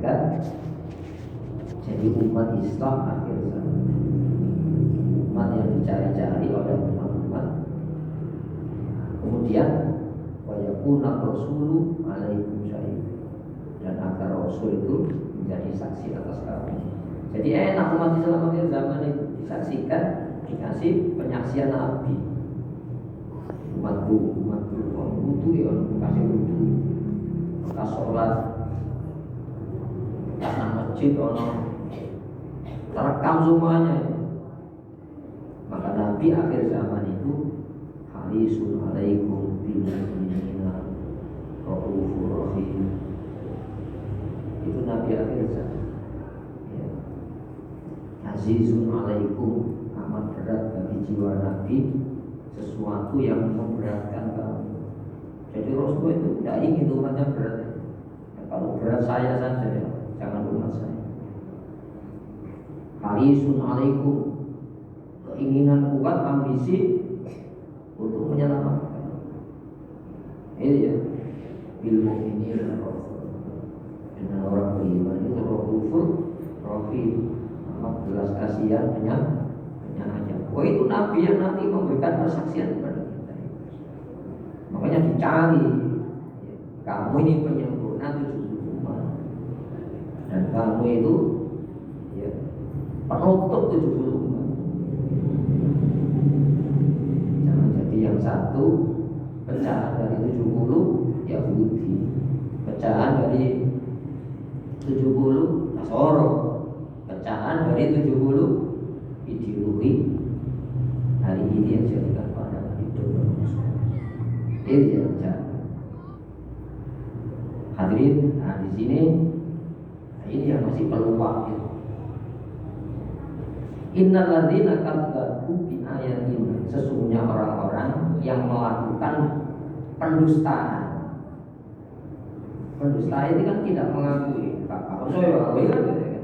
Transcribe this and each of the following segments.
disaksikan jadi umat Islam akhir zaman, umat yang dicari-cari oleh umat-umat. Kemudian wa yakuna rasulu alaikum syahid, dan agar Rasul itu menjadi saksi atas kamu. Jadi enak umat Islam akhir zaman itu disaksikan, dikasih penyaksian Nabi. Umatku wudu ya, kasih wudu, bekas sholat, bekas masjid, terekam semuanya. Maka Nabi akhir zaman itu harisun alaikum bil mu'minina raufur rahim. Itu Nabi akhir zaman. Ya. Azizun alaikum, amat berat bagi jiwa Nabi sesuatu yang memberatkan kamu. Jadi Rasul itu tidak ingin umatnya berat. Ya, kalau berat saya saja ya, jangan umat saya. Harisun alaikum, keinginan kuat, ambisi untuk menyelamatkan. Ini ya, bil mu'minina dengan orang beriman itu raufur rahim, amat belas kasihan, penyayang. Oh itu Nabi yang nanti memberikan persaksian kepada kita. Makanya dicari, kamu ini penyempurna 70 umat, dan kamu itu ya, penutup 70 umat. Jangan jadi yang satu pecahan dari 70 Yahudi, pecahan dari 70 Nasoro, pecahan dari 70 ideologi. Hari ini yang jadikan pada hidup ini yang jangan. Hadirin, nah di sini ini yang masih peluang itu. Innal ladzina kadzdzabu bi ayatina, sesungguhnya orang-orang yang melakukan pendustaan. Pendusta ini kan tidak mengakui. Kalau saya akui kan gitu ya.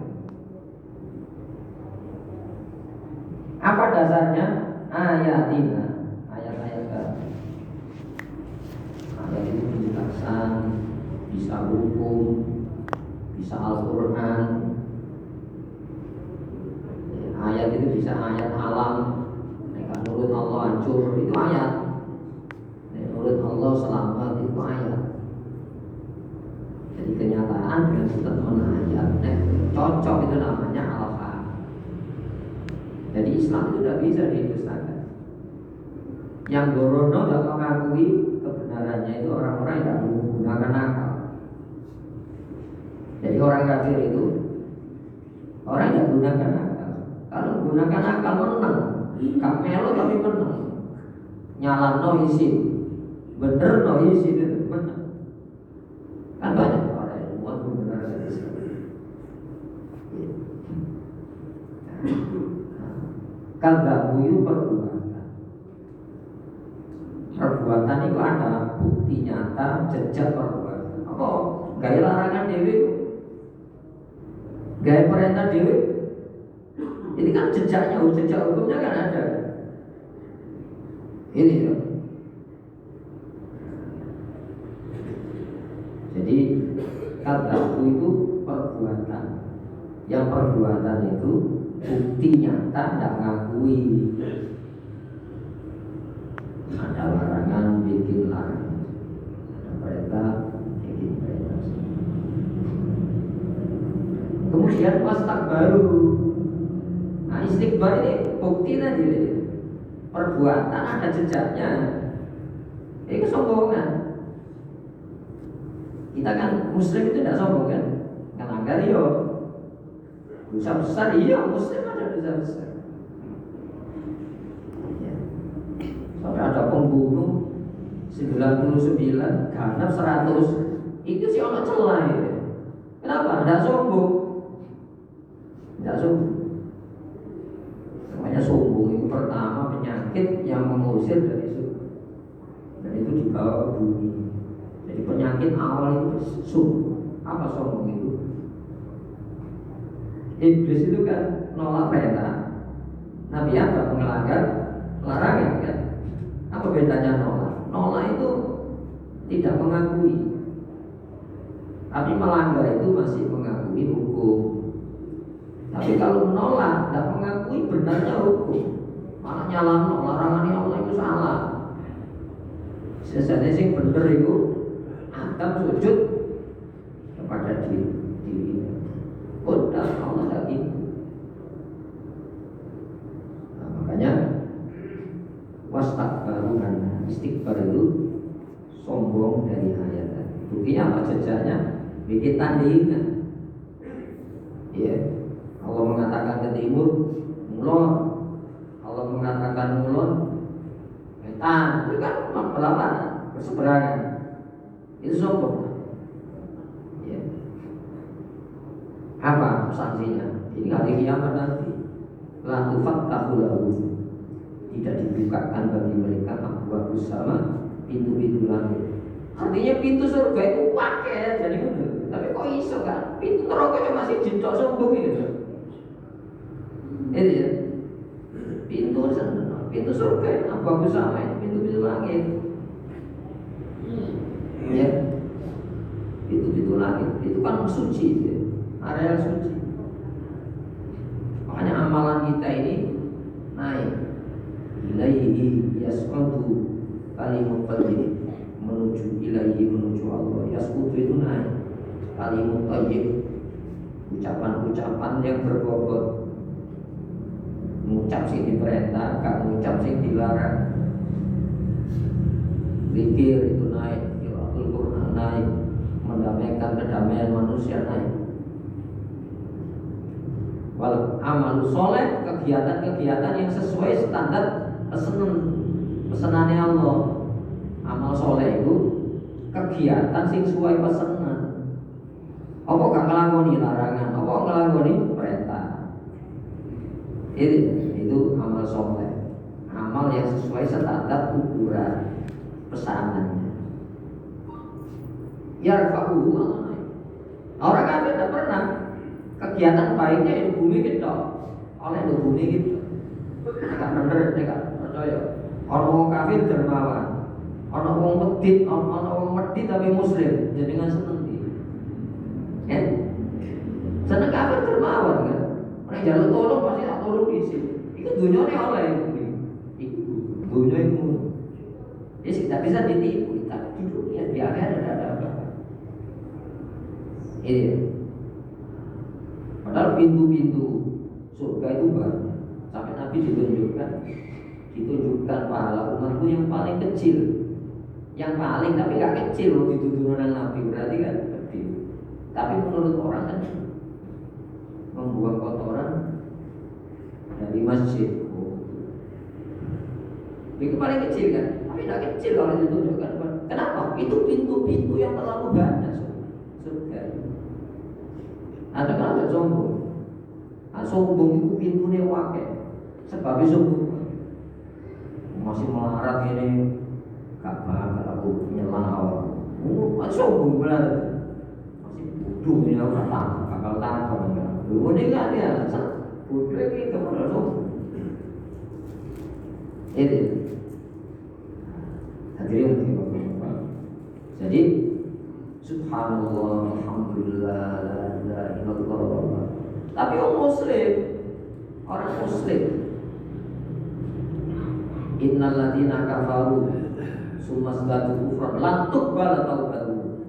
Apa dasarnya? Ayatina, ayat-ayat kami. Ayat itu penjelasan, bisa hukum, bisa Al-Quran. Ayat itu bisa ayat alam. Menurut Allah hancur, itu ayat. Menurut Allah selamat, itu ayat. Jadi kenyataan dengan statement ayat, cocok itu namanya al-haq. Jadi Islam itu tidak bisa didustakan. Yang gorono tidak mengakui kebenarannya itu orang-orang yang tidak menggunakan akal. Jadi orang kafir itu orang yang menggunakan akal. Kalau menggunakan akal menang, gak melo tapi menang. Nyala no isi, bener no isi itu menang. Kan banyak orang yang buat membenarkan Islam. Kadzabu itu perbuatan itu ada bukti nyata, jejak perbuatan. Apa gaya larangan dewi, gaya perintah dewi, ini kan jejaknya, jejak hukumnya kan ada. Ini ya. Jadi kadzabu itu perbuatan. Yang perbuatan itu bukti nyata, tidak ngakui. Ada larangan, bikin larangan. Ada perintah, bikin perintah. Kemudian wastakbaru. Nah istikbar ini bukti tadi. Perbuatan ada jejaknya. Ini kesombongan. Kita kan muslim itu tidak sombong kan? Kan anggar yo. Dosa besar, iya muslim ada dosa besar. Ya. Sampai ada pembunuh 99, ganap 100. Itu sih orang celah ya. Kenapa? Tidak sombong. Tidak sombong. Namanya sombong itu pertama penyakit yang mengusir dari surga. Dan itu dibawa ke bumi. Jadi penyakit awal itu sombong. Apa sombong itu? Iblis itu kan nolak perintah. Nabi Adam melanggar larangan kan. Apa bedanya nolak? Nolak itu tidak mengakui. Tapi melanggar itu masih mengakui hukum. Tapi kalau menolak, tidak mengakui benarnya hukum, malah nyalahno larangan Allah itu salah. Sesane sing bener itu Adam sujud kepada diri. Udah Allah tidak gitu. Nah, makanya wastakbaru, istighfar itu sombong dari ayat. Buktinya apa? Jejaknya bikin tandingan. Ya, Allah mengatakan ke timur mulon, Allah mengatakan mulon wetan, itu kan berlawanan, berseberangan. Itu sombong. Ya. Apa sanksinya? Ini hari kiamat nanti. La tufattahu lahu, tidak dibukakan bagi mereka abwaab sama pintu-pintu langit. Artinya pintu surga itu pakai jadi bener. Tapi kok iso kan? Pintu neraka cuma masih jidok sombong gitu. Itu ya. Pintu surga abwaab sama pintu-pintu langit. Ya. Pintu-pintu langit itu kan suci ya. Area suci. Makanya amalan kita ini naik. Ilaihi yas'udu kalimut thayyib, menuju ilaihi, menuju Allah. Yas'udu itu naik. Kalimut thayyib, ucapan-ucapan yang berbobot. Mengucap sing diperintah, gak mengucap sing dilarang. Zikir itu naik, qiraatul Quran naik, mendamaikan kedamaian manusia naik. Wal amal soleh, kegiatan-kegiatan yang sesuai standar pesenannya Allah. Amal soleh itu kegiatan sing sesuai pesenan. Apa gak ngelakoni larangan, apa ngelakoni perintah. Itu amal soleh, amal yang sesuai standar ukuran pesanannya. Yarfa'uhu Allah. Orang kafir tidak pernah kegiatan baiknya itu bumi kita, oleh itu bumi kita. Tidak benar, tidak percaya. Orang kafir dermawan, orang medit, orang medit tapi muslim, jadi dengan seneng dia. Seneng kafir dermawan kan? Orang jalur tolong pasti tak tolong di sini. Itu dunia ini oleh bumi. Itu dunia itu. Jadi tidak bisa ditipu. Tapi di dunia di akhir ada apa? Ini. Padahal pintu-pintu surga itu banyak. Sampai Nabi ditunjukkan pahala umatku yang paling kecil, yang paling tapi gak kecil loh di turunan Nabi, berarti kan kecil. Tapi menurut orang kan membuang kotoran dari masjid. Itu paling kecil kan, tapi gak kecil kalau ditunjukkan. Kenapa? Itu pintu-pintu yang terlalu banyak surga. Ada kan ada sombong. Sombong itu pintunya wakil. Sebabnya sombong masih melarat ini, gak bakal aku nyelaw. Sombong benar. Masih bodoh ini aku bakal takut. Ini kan dia bodoh ini kemana sombong. Ini hadirin Bapak. Jadi subhanallah, alhamdulillah, la ilaha illallah. Tapi orang muslim, innal ladzina kafaru sumazdadu kufran lan tuqbal taubatuhum.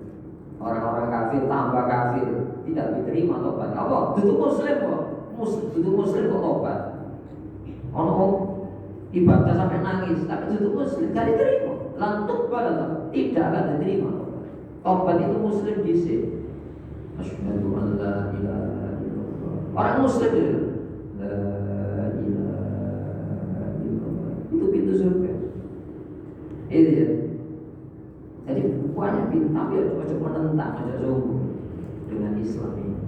Orang-orang kafir tambah kafir, tidak diterima tobat. Apa? Itu muslim kok. Itu muslim kok tobat. Ono ibadah sampai nangis, tapi itu muslim tidak diterima. Lan tuqbal tidak akan diterima tobat. Tobat itu muslim bisa. Asyhadu an la ilaha illallah. Orang muslim itu la ilaha illallah. Itu pintu surga. Itu ya. Jadi banyak pintu, tapi coba menentang aja sombong dengan Islam ini.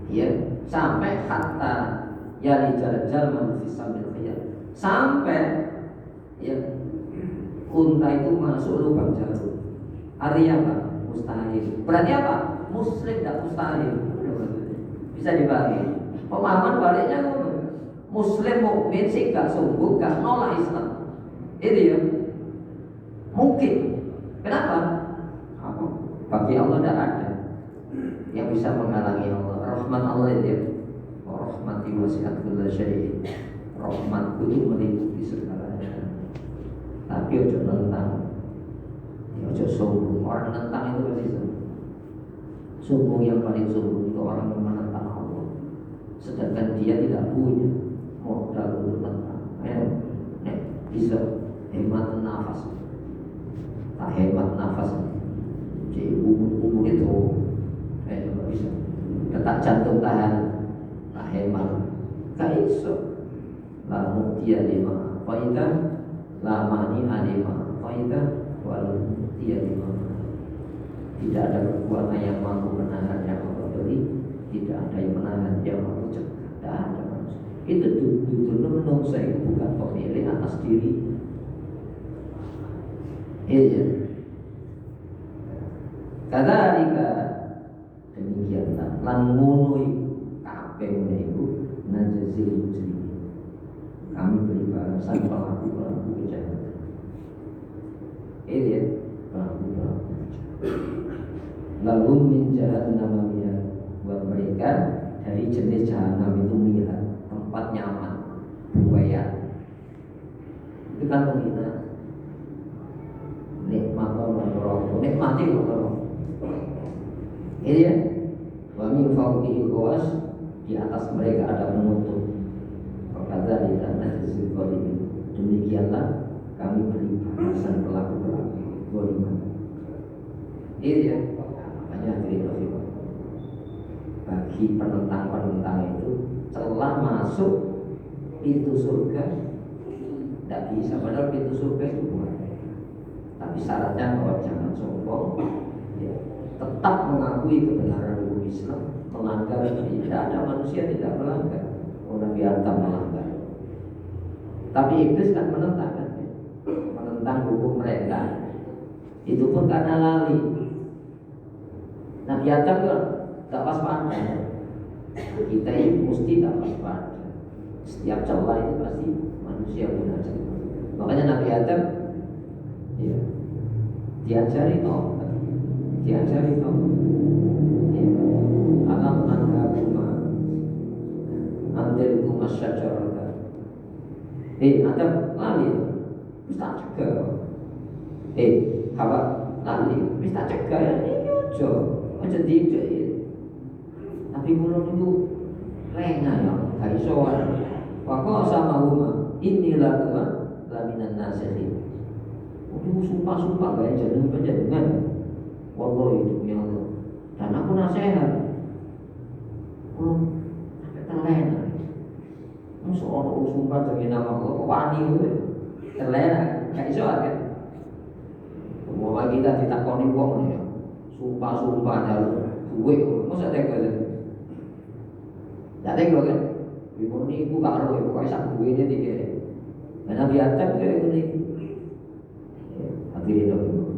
Ya, sampai kata ya lijal manfisamil khiyat. Sampai ya unta itu masuk lubang jarum. Artinya apa? Mustahil. Berarti apa? Muslim tidak mustahil. Bisa dibagi. Pemahaman baliknya Muslim mukmin sih gak sombong, gak nolak Islam. Itu ya. Mungkin. Kenapa? Apa? Bagi Allah tidak ada yang bisa menghalangi Allah. Rahmat Allah itu, rahmati wasi'at kulla syai'in. Rahmatku itu meliputi segalanya. Tapi ojo nentang, ojo sombong. Orang nentang itu pasti sombong. Sombong yang paling sombong itu orang yang menentang Allah, sedangkan dia tidak punya modal untuk menentang. Bisa hemat nafas, tak hemat nafas, jadi umur itu, nggak bisa. Detak jantung tahan, tak hemat, tak iso. Lalu dia lima, faidah, lamani alima, faidah, walau dia lima. Tidak ada kekuatan yang mampu menahan yang Allah beri, tidak ada yang menahan yang Allah cegah. Tidak ada manusia. Itu duduk menungsa itu bukan pemilik atas diri. Iya. Kata Alika demikianlah lan ngono iku kabeh niku najzil mujrimin. Kami beri balasan pelaku kejahatan. Iya, pelaku lalu min jahannam mihad, buat mereka dari jenis jahanam itu mihad, tempat nyaman, buaya. Itu kan menghina. Nikmat Allah, nikmati Allah. Ini ya. Wa min fawqihi ghawas, di atas mereka ada penutup. Kata di tanah sisi ini. Demikianlah kami beri balasan pelaku-pelaku zaliman. Ini ya. Makanya bagi penentang-penentang itu celah masuk pintu surga tidak bisa, padahal pintu surga itu bukan. Tapi syaratnya bahwa jangan sombong, ya, tetap mengakui kebenaran hukum Islam, melanggar tidak ada manusia tidak melanggar. Orang Adam melanggar, tapi iblis kan menentang, kan? Menentang hukum mereka. Itu pun karena lali. Nabi Adam kan tak waspada. Kita ini mesti tak waspada. Setiap celah itu pasti manusia punya celah. Makanya Nabi Adam, ya, diajari taubat, diajari taubat. Ya. Alam anhakuma antilkum asyajarata. Adam lali, bisa cegah. Hawa lali, bisa cegah ya. Ini aja tidak ya. Tapi kalau itu lengah ya, gak iso. Waqo sama huma inilah kuma laminan nasihin. Sumpah-sumpah gak jadi penjaringan. Wallahi demi Allah. Dan aku nasihat. Sampai terlena. Masa orang sumpah jadi nama Allah kok wani itu terlena, gak iso kan. Semua kita ditakoni wong ya. Sumpah-sumpah jalur duit, masa tega aja. Tak tega kan? Ibu ni ibu gak roh, ibu kaisak duit dia tiga. Dan Nabi Adam dia ini. Hadirin Allah.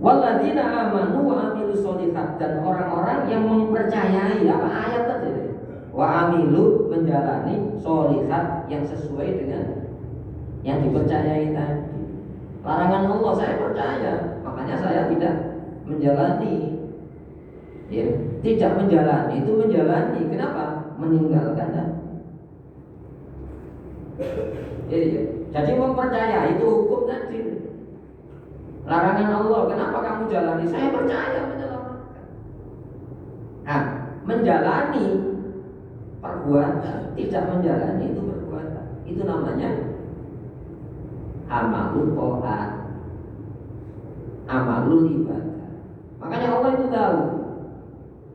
Walladzina amanu wa amilus sholihat, dan orang-orang yang mempercayai apa ayat tadi. Wa amilu, menjalani sholihat yang sesuai dengan yang dipercayai tadi. Larangan Allah saya percaya, makanya saya tidak menjalani. Ya, tidak menjalani itu menjalani. Kenapa? Meninggalkan. Jadi mempercayai itu hukum tadi. Larangan Allah, kenapa kamu jalani? Saya percaya menjalankan. Nah, menjalani perbuatan, tidak menjalani itu perbuatan. Itu namanya amalul ta'at, amalul ibadah. Makanya Allah itu tahu.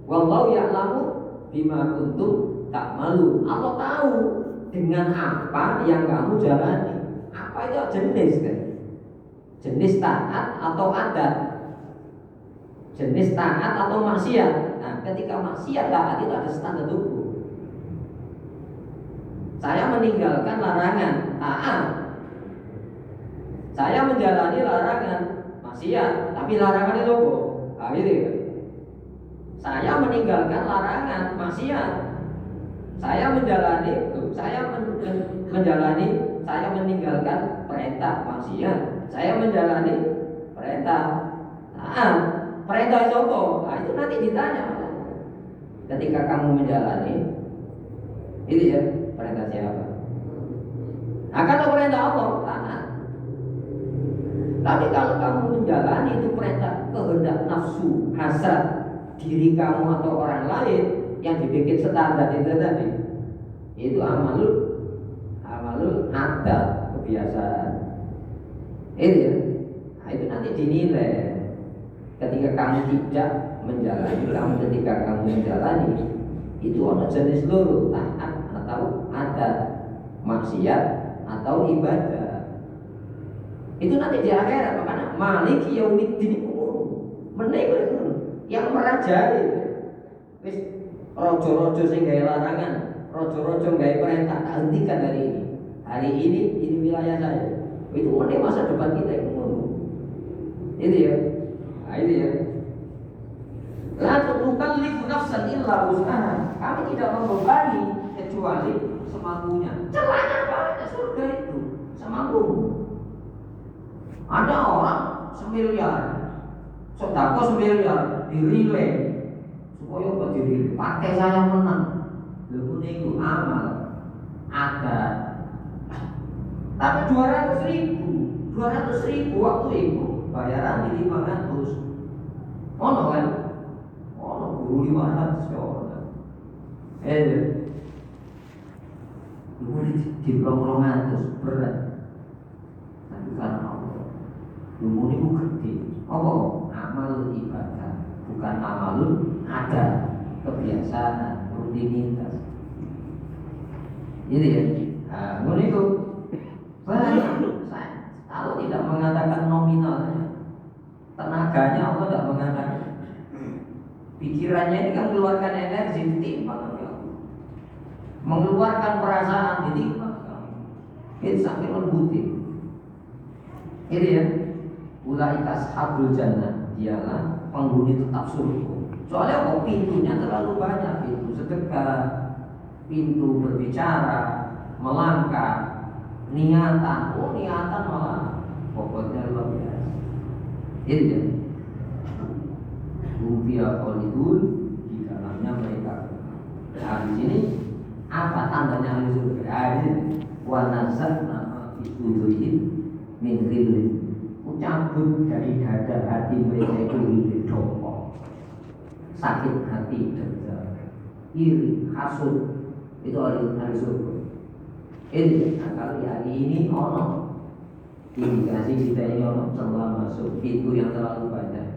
Wallahu ya'lamu bima kuntum ta'malun. Allah tahu dengan apa yang kamu jalani. Apa itu jenis kan? Jenis taat atau adat, jenis taat atau maksiat. Nah, ketika maksiat taat itu ada standar hukum. Saya meninggalkan larangan taat, saya menjalani larangan maksiat, tapi larangan itu apa? Nah, gitu ya. Saya meninggalkan larangan maksiat, saya menjalani, saya meninggalkan perintah maksiat, saya menjalani perintah Perintah sopo, itu nanti ditanya. Ketika kamu menjalani, itu ya perintah siapa? Kalau perintah Allah, taat. Tapi kalau kamu menjalani itu perintah kehendak nafsu, hasad diri kamu atau orang lain yang dibikin standar itu tadi, itu amalul adat, kebiasaan. Itu ya. Nah, itu nanti dinilai. Ketika kamu tidak menjalani, ketika kamu menjalani itu ada jenis loro, taat atau adat, maksiat atau ibadah. Itu nanti di akhirat, makanya maliki yaumiddin menaik yang merajai. Wis rojo-rojo sing gawe larangan, rojo-rojo gawe perintah, tak hentikan hari ini. Hari ini wilayah saya. Itu menaik masa depan kita yang ngono. Itu ya. Nah, itu ya. La tukallifu nafsan illa wus'aha. Kami tidak membebani kecuali semampunya. Celana banyak surga itu semampu. Ada orang semiliar, sedekah semiliar dirilai supaya kok diri pakai saya menang. Lha niku amal ada. Tapi 200.000 waktu itu bayaran di 500. Ono kan? Ono guru 500 orang. Ibu di 200 berat. Tapi karena Allah, ilmu itu gede. Apa? Amal ibadah, bukan amalun ada, kebiasaan, rutinitas. Ini ya. Nah, itu banyak. Kalau tidak mengatakan nominalnya, tenaganya Allah tidak mengatakan. Pikirannya ini kan mengeluarkan energi ditimbang kamu, mengeluarkan perasaan ditimbang kamu. Itu sampai lembuti. Ini ya, ulaika ashabul jannah, dialah penghuni tetap surga. Soalnya kok pintunya terlalu banyak, pintu sedekah, pintu berbicara, melangkah, niatan. Niatan malah pokoknya luar biasa. Ini ya. Rupiah kholidun, di dalamnya mereka. Nah, di sini apa tandanya ahli surga? Ini wanazat nama fitudhihim min ghillin. Cabut dari dada hati mereka itu hidupok, sakit hati, dendam, iri, hasud, itu ahli surga. Ini kalau hari ini ono indikasi kita ini ono setelah masuk pintu yang terlalu banyak.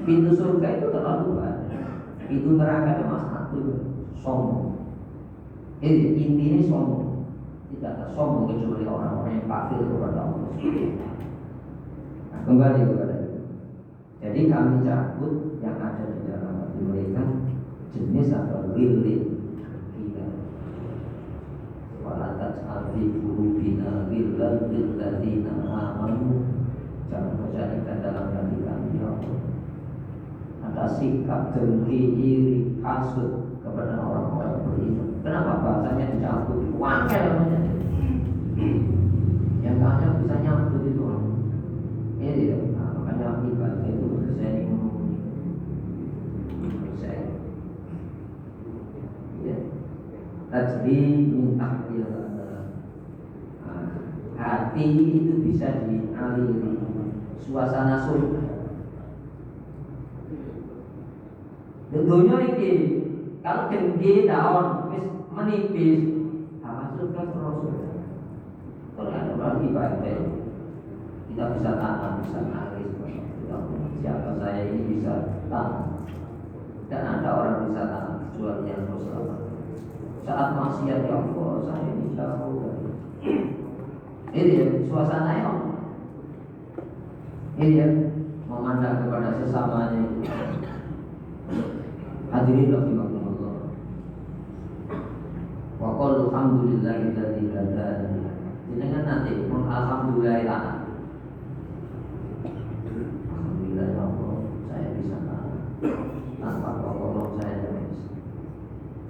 Pintu surga itu terlalu banyak. Pintu neraka cuma satu, sombong. Ini intinya sombong. Tidak ada sombong kecuali orang-orang yang kafir kepada Allah. Nah, kembali kepada itu. Jadi kami cabut yang ada di dalam hati mereka jenis apa? Ghillin. Walatat alfi qulubina ghillan lil ladzina amanu. Jangan menjadikan dalam hati kami ya Allah ada sikap dengki, iri, hasud kepada orang-orang beriman. Kenapa bahasanya dicabut? Wakil namanya. Yang hanya bisa nyambut itu orang. Ini ya, makanya ibadah itu saya ingin saya. Ya. Tajri minta dia hati itu bisa dialiri suasana surga. Tentunya ini kalau tinggi daun menipis, apa surga terus? Kalau ada orang ibadah, kita bisa tanam, bisa nangis. Siapa saya ini bisa tanam, dan ada orang bisa tanam kecuali yang selamat. Saat maksiat ya Allah, saya ini jauh dari ini suasana yang ini ya memandang kepada sesamanya. Hadirin rahimakumullah. Wa qul alhamdulillahilladzi hadani. Jenengan nanti pun alhamdulillah taala. Alhamdulillah ya Allah, saya bisa tahu. Tanpa tolong saya tidak bisa.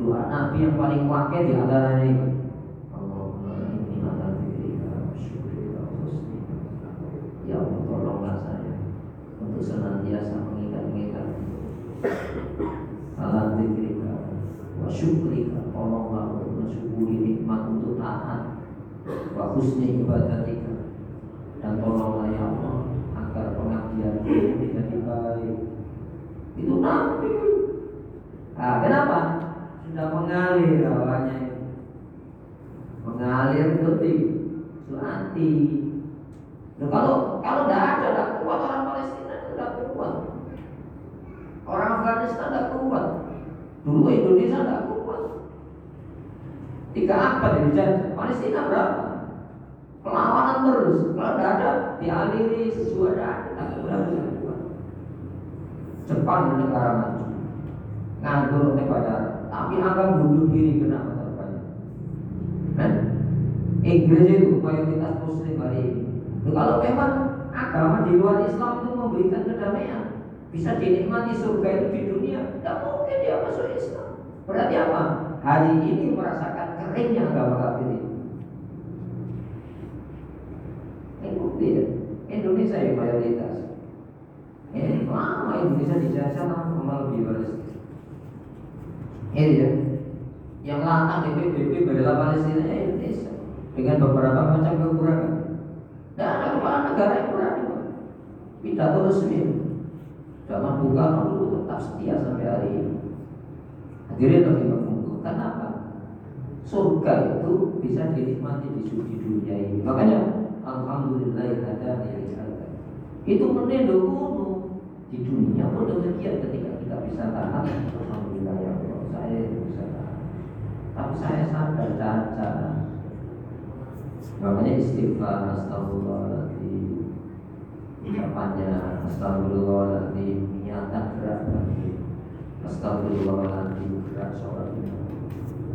Doa Nabi yang paling wakil di antara ini. Allahumma inni ala dzikrika wa syukrika wa husni. Ya Allah, tolonglah saya untuk senantiasa syukrika, tolonglah untuk mensyukuri nikmat untuk taat, wa husni ibadatika, dan tolonglah ya Allah agar pengabdian itu menjadi baik. Itu Nabi. Kenapa? Sudah mengalir awalnya, mengalir betul itu hati. Nah, kalau tidak kuat orang Palestina tidak kuat, orang Afghanistan tidak kuat, dulu Indonesia tidak kuat. 3 abad dijajah, Palestina berapa? Perlawanan terus, kalau tidak ada dialiri sesuai tidak bisa kuat. Jepang negara maju, nganggur kepada, tapi akan bunuh diri kenapa terbanyak. Inggris itu mayoritas Muslim hari ini. Kalau memang agama di luar Islam itu memberikan kedamaian, bisa dinikmati surga itu di dunia, tidak mungkin dia masuk Islam. Berarti apa? Hari ini merasakan keringnya agama kafir ini. Indonesia yang mayoritas. Lama Indonesia dijajah lama lebih baris. Ini ya, yang lantang di PBB bela Palestina Indonesia dengan beberapa macam kekurangan. Tidak ada kepala negara yang berani pidato resmi. Zaman Bung Karno dulu tetap setia sampai hari ini. Hadirin lagi mengumpulkan apa? Surga itu bisa dinikmati di dunia ini. Makanya alhamdulillah hadani li hadza. Itu menendung di dunia pun demikian ketika kita bisa tahan. Alhamdulillah ya Allah, saya bisa tahan. Tapi saya sadar cara. Makanya istighfar, astagfirullahaladzim, ucapannya astagfirullahaladzim, niatan gerak lagi, astagfirullahaladzim, gerak sholat.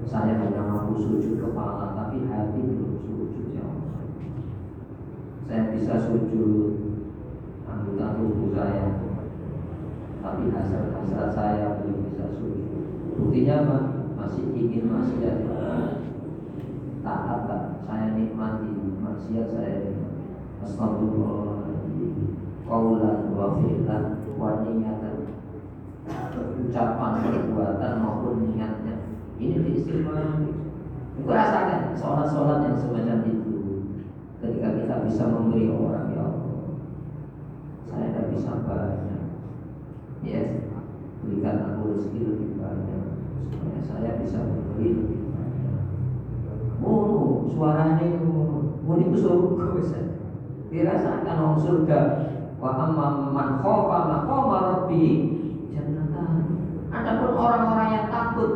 Saya hanya mampu sujud kepala, tapi hati belum sujud ya Allah. Saya bisa sujud anggota tubuh saya, tapi hasrat saya belum bisa sujud. Buktinya apa? Masih ingin maksiat. Taat saya nikmati, maksiat saya nikmati. Astagfirullahaladzim, qaulan wa fi'lan wa niyatan, ucapan, perbuatan maupun niatnya. Ini diistimewakan. Itu rasakan sholat yang semacam itu. Ketika kita bisa memberi orang, ya Allah, saya tidak bisa banyak, ya, berikan aku rezeki lebih banyak supaya saya bisa memberi lebih banyak. Suaranya itu surga bisa dirasakan orang surga. Wa amma man khafa maqama rabbi jannatan. Adapun orang-orang yang takut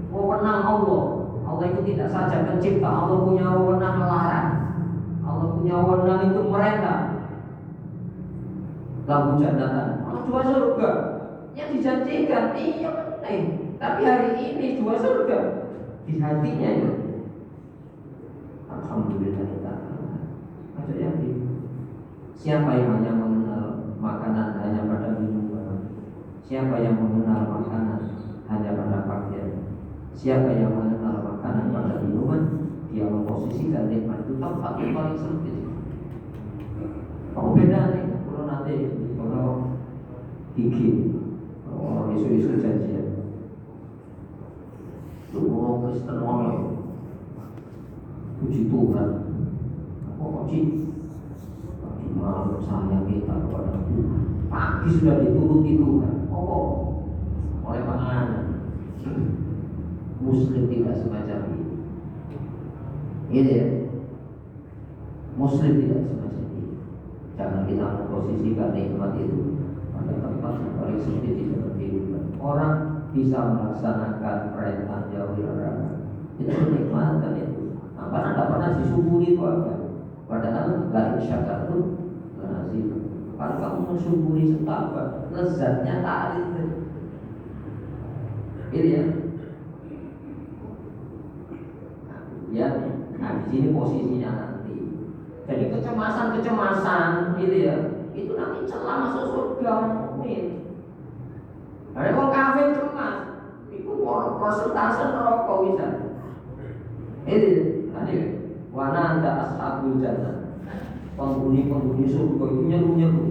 wewenang Allah itu tidak saja pencipta, Allah punya wewenang melarang, Allah punya wewenang itu merintah. Lahu jannatan, dua surga yang dijanjikan, iya penting. Tapi hari ini dua surga di hatinya itu. Alhamdulillah kita ada yakin. Siapa yang hanya mengenal makanan hanya pada minuman? Siapa yang mengenal makanan hanya pada pakaian? Siapa yang mengenal makanan pada minuman? Dia memposisikan nikmat itu tempat yang paling sempit. Kamu beda nih, kalau nanti kalau gigi, kalau isu-isu janjian, lu mau Kristen orang puji Tuhan, puji malam saya kita kepada Tuhan. Pagi sudah dituruti Tuhan. Oleh mana? Muslim tidak semacam ini. Ini ya, Muslim tidak semacam ini. Jangan kita memposisikan nikmat itu pada tempat yang paling sempit di dalam kehidupan. Orang bisa melaksanakan perintah jauhi larangan, itu kenikmatan itu. Karena tidak pernah disyukuri itu apa? Padahal la syakar itu lazim. Kalau kamu mensyukuri setapa, lezatnya tak ada. Ini ya. Ya, di sini posisinya nanti. Jadi kecemasan itu ya, itu nanti celah masuk surga mukmin. Ada orang kafir cemas, itu persentase neraka bisa. Ini tadi wana anda ashabul jannah, penghuni surga itu nyeru.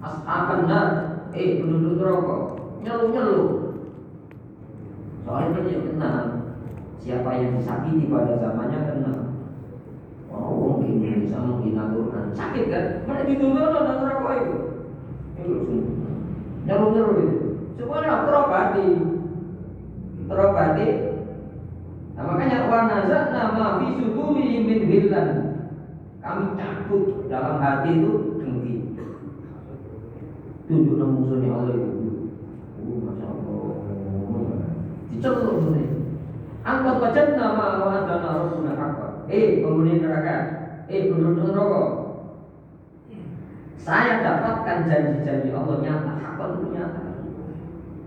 Ashabun nar, penduduk neraka nyeru. Soalnya dia kenal siapa yang disakiti pada zamannya kenal. Orang di Indonesia menghina Quran sakit kan? Mana dituntut dan neraka itu? Itu nyeru itu. Semuanya terobati. Nah, makanya wanazat nama fisuduli min hillan. Kami cabut dalam hati itu dengki. Tunjuk musuhnya Allah itu. Masya Allah. Diceluk ini. Angkat wajah nama wa adana rabbuna haqqa. Penghuni neraka, penduduk neraka. Saya dapatkan janji-janji Allah nyata, hakkan nyata.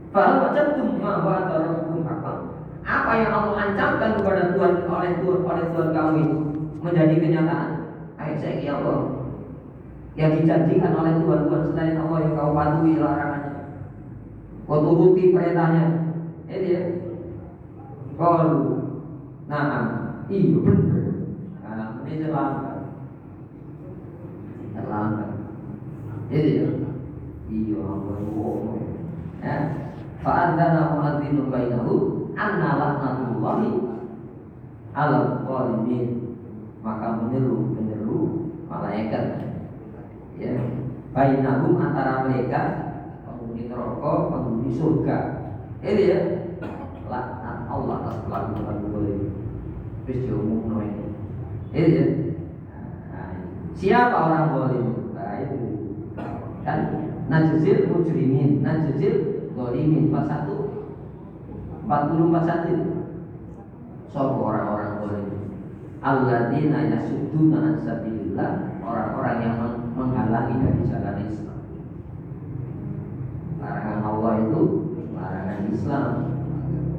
Fahal wajadtum ma wa'ada rabbukum haqqan. Apa yang Allah ancamkan kepada Tuhan oleh Tuhan kamu itu menjadi kenyataan. Saya kira Allah yang dijanjikan oleh Tuhan selain Allah yang kau patuhi larangannya, kau turuti perintahnya. Itu ya. Kalau iya benar. Nah, ini terlambat. Itu ya. Iya Allah. Ya. Fa'adzana mu'adhdhinun bainahu anna laknatullahi 'alal zalimin. Maka menyeru malaikat ya bainahum antara mereka penghuni neraka penghuni surga. Itu ya. Laknat Allah atas perbuatan zalim. Wis diumumno ini. Itu ya. Siapa orang zalim? Nah, itu kan najzil mujrimin, najzil zalimin. Pasal 41. Sopo orang-orang zalim. Alladzina yasudduna an sabilillah, orang-orang yang menghalangi dari jalan Islam. Larangan Allah itu larangan Islam.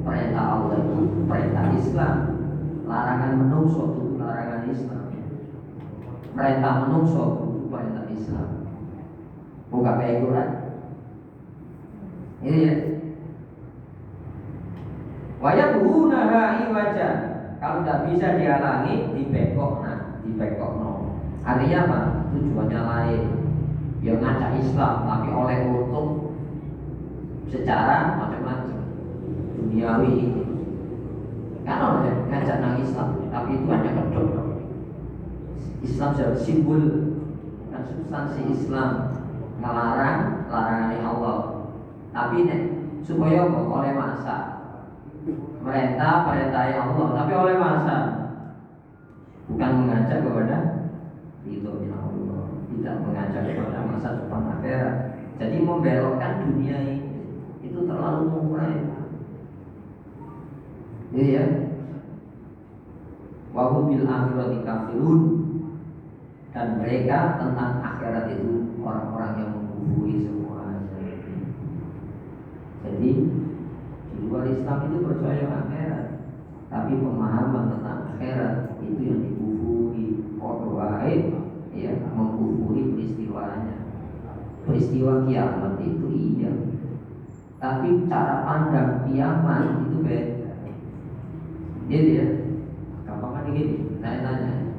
Perintah Allah itu perintah Islam. Larangan menungso itu larangan Islam. Perintah menungso itu perintah Islam. Buka baik Quran. Ini ya. Wa yabghunaha iwaja. Kalau tidak bisa dihalangi, dibekokno. Artinya apa? Tujuannya lain. Ya ngajak Islam, tapi oleh untung secara macam-macam duniawi. Kan oleh ngajak nang Islam, tapi itu hanya kedok. Islam sebagai simbol dan substansi Islam, melarang larangan Allah. Tapi supaya oleh masa perintah Allah, tapi oleh masa, bukan mengajak kepada ridhonya Allah, tidak mengajak kepada masa depan akhirat. Jadi membelokkan dunia ini itu terlalu murah. Jadi ya, wa hum bil akhirati kafirun, dan mereka tentang akhirat itu orang-orang yang mengkufuri semuanya. Jadi di luar Islam itu percaya akhirat, tapi pemahaman tentang akhirat itu yang dikufuri. Wae ya, mengkufuri peristiwanya. Peristiwa kiamat itu iya, tapi cara pandang kiamat itu beda. Jadi ya, gampang kan gini, tanya-tanya,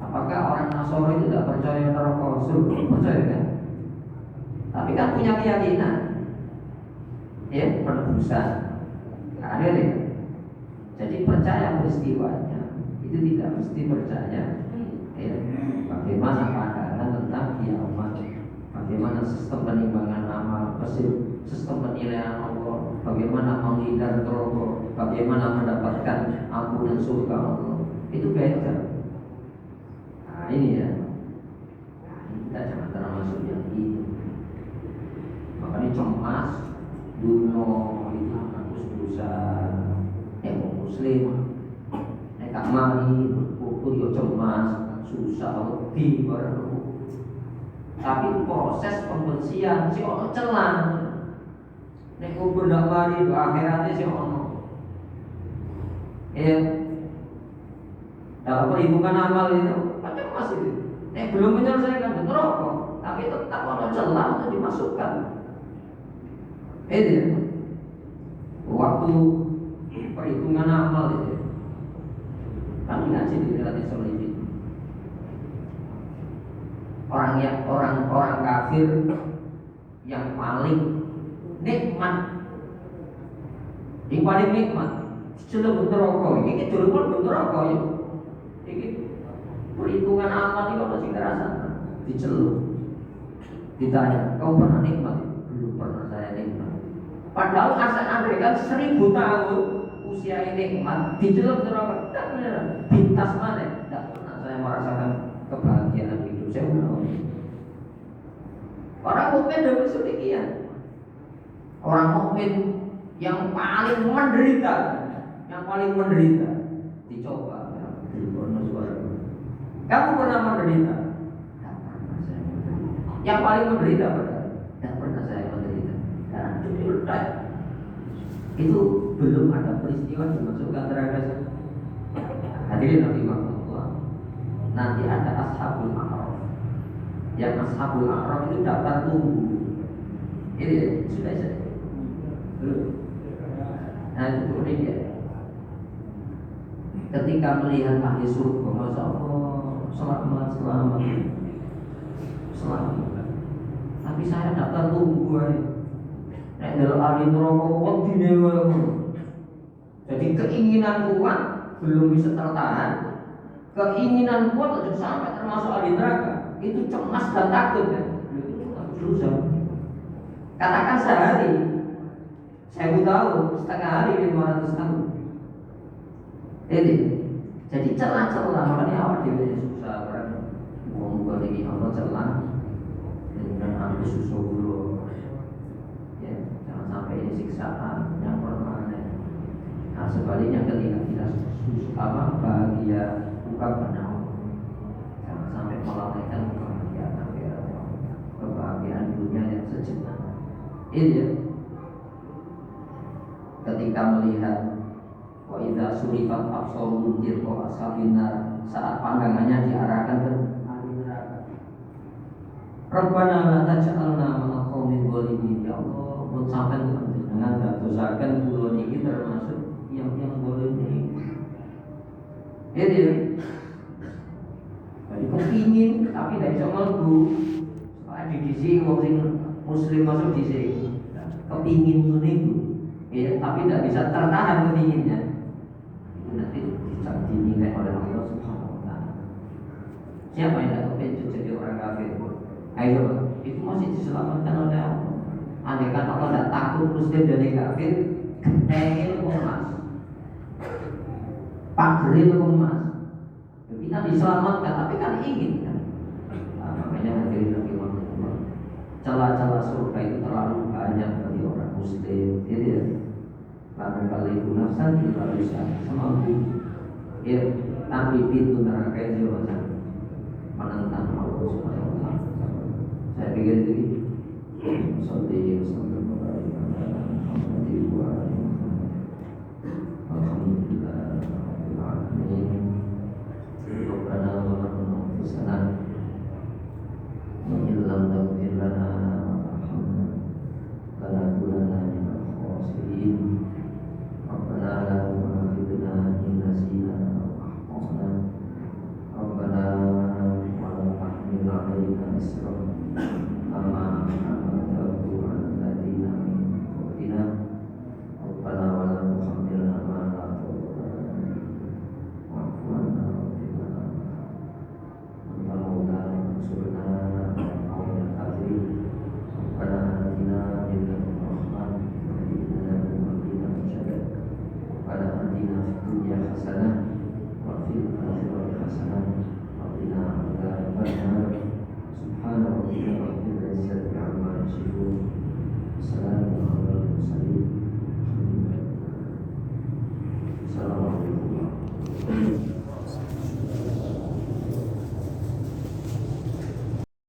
apakah orang Nasrani itu tidak percaya neraka surga? Percaya kan? Tapi kan punya keyakinan, ya, penebusan. Ada ya. Jadi percaya peristiwanya itu tidak mesti percaya ya, bagaimana pandangan tentang kiamat, bagaimana sistem penimbangan amal, sistem penilaian Allah, bagaimana menghindar neraka, bagaimana mendapatkan ampunan surga Allah. Itu beda. Nah ini ya, kita jangan termasuk yang ini. Makanya cemas duno itu harus berusaha muslim. Nek mari kudu yo cemas, susah wedi bareng. Tapi proses pembersihan si ono celah. Nek kubur ndak mari akhirate si ono. Ya. Dalam perhitungan amal itu macam masih itu. Nek belum menyelesaikan neraka, tapi tetap ono celah untuk dimasukkan. Itu waktu perhitungan amal itu. Kami ngaji di relatif solidik. Orang kafir yang paling nikmat Yang paling nikmat diceluk neraka. Iki durung mlebu neraka ya. Iki perhitungan amal itu masih terasa diceluk. Ditanya, kau pernah nikmat? Belum pernah saya nikmat. Padahal asal Andre kan 1000 tahun usia nikmat diceluk neraka. Tak benar. Pintas mana? Tidak pernah saya merasakan kebahagiaan hidup. Saya ulang. Orang mukmin dapat sedemikian. Orang mukmin yang paling menderita, dicoba. Kamu pernah menderita? Tidak pernah saya menderita. Yang paling menderita pada tidak pernah saya menderita. Karena itu belum ada peristiwa dimasukkan neraka. Hadirin rahimahullah. Nanti ada ashabul a'raf. Yang ashabul a'raf itu daftar tunggu. Ini sudah saya. Nah itu kemudian dia ketika melihat ahli surga, masya Allah, selamat. Tapi saya daftar tunggu aja. Nek dalam ahli neraka jadi keinginan kuat belum bisa tertahan. Keinginan kuat untuk sampai termasuk ahli neraka itu cemas dan takut kan. Itu katakan sehari 1000 tahun, setengah hari 500 tahun. Jadi celah-celah makanya awak dewe susah orang ngomong lagi Allah celah dan aku susah dulu. Ya, jangan sampai ini siksaan yang permanen. Nah, sebaliknya ketika kita susah bahagia bukan benar. Jangan sampai melalaikan kebahagiaan akhirat, kebahagiaan dunia yang sejenak. Ini ya. Ketika melihat wa idza surifat absaruhum tilqa ashabinar, saat pandangannya diarahkan ke ahli neraka. Rabbana la taj'alna ma'al qaumil zalimin, ya Allah, mun sampean dengan dadosaken kula niki termasuk yang zalim ini. Jadi kepingin tapi tidak bisa mlebu. Soalnya di disi wong sing muslim masuk disi. Kepingin menipu. Ya, tapi tidak bisa tertahan kepinginnya. Itu nanti bisa dinilai oleh Allah Subhanahu wa taala. Siapa yang tidak kepingin jadi orang kafir? Ayo, itu masih diselamatkan oleh Allah. Andai kan Allah tidak takut muslim dari kafir, gentengin emas, pagerin emas. Kita diselamatkan, tapi kan ingin kan. Nah, makanya hadirin Allah, celah-celah surga itu terlalu banyak bagi orang muslim. Jadi ya, karena kali nafsan kita bisa semampu. Ya, tapi pintu neraka itu menentang Allah Subhanahu wa taala. Saya pikir itu. Alhamdulillah. Rabbana wa rabbana